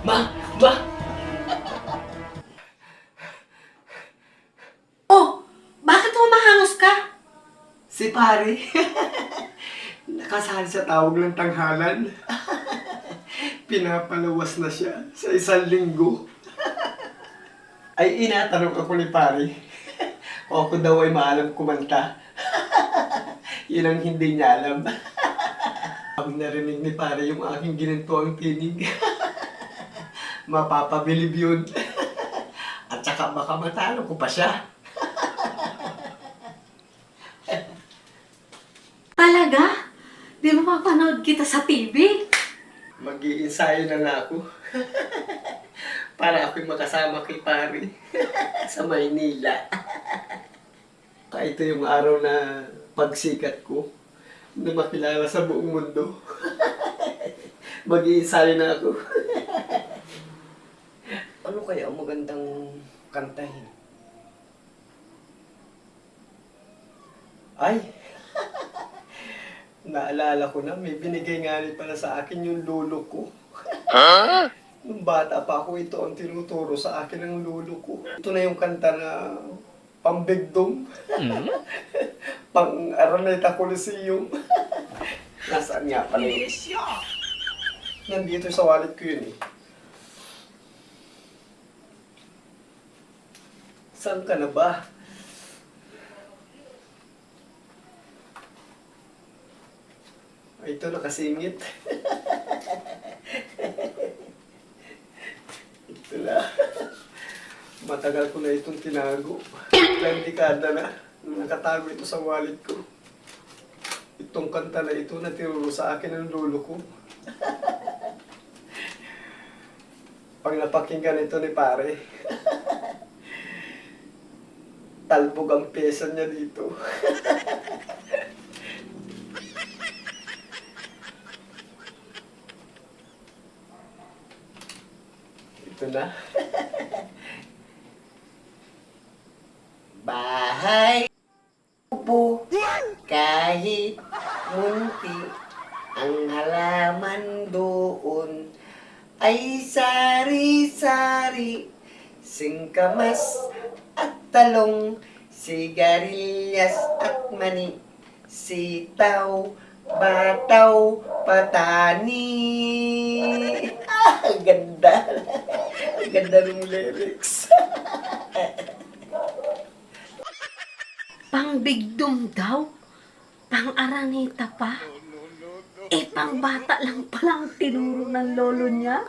Ma! Oh, bakit humahangos ka? Si pare. Nakasali sa tawag ng tanghalan. Pinapalawas na siya sa 1 linggo. Ay inatanong ako ni pare kung ako daw ay maalam kumanta. Yun ang hindi niya alam. Pag narinig ni pare yung aking ginantuang tinig, mapapabilib yun. At saka baka matalo ko pa siya. Talaga? Di ba mapanood kita sa TV? Mag-iinsayo na nga ako. Para ako'y makasama kay pare sa Maynila. Ito yung araw na pagsikat ko na makilala sa buong mundo. Mag-iinsayo na ako. Ano kaya ang magandang kantahin? Ay! Naalala ko na, may binigay nga rin pala sa akin yung lolo ko. Nung bata pa ako, ito ang tinuturo sa akin ng lolo ko. Ito na yung kanta na pambigdong. Pang-Araneta Coliseum. Nasaan nga pala yun? Nandito sa wallet ko yun eh. Saan ka na ba? Ay, ito nakasingit. Ito na. Matagal ko na itong tinago. Ilang dekada na. Nakatago ito sa wallet ko. Itong kanta na ito na tinuro sa akin ng lolo ko. Pag napakinggan ito ni pare, talbog ang pyesa niya dito. Ito na. Bahay po kahit munti ang halaman doon ay sari-sari, singkamas at talong, sigarilyas at mani, sitaw, bataw, patani. Ang ganda. Ang ganda ng lyrics. Pangbigdong daw? Pang-Araneta pa? Eh, pang bata lang pala ang tinuro ng lolo niya?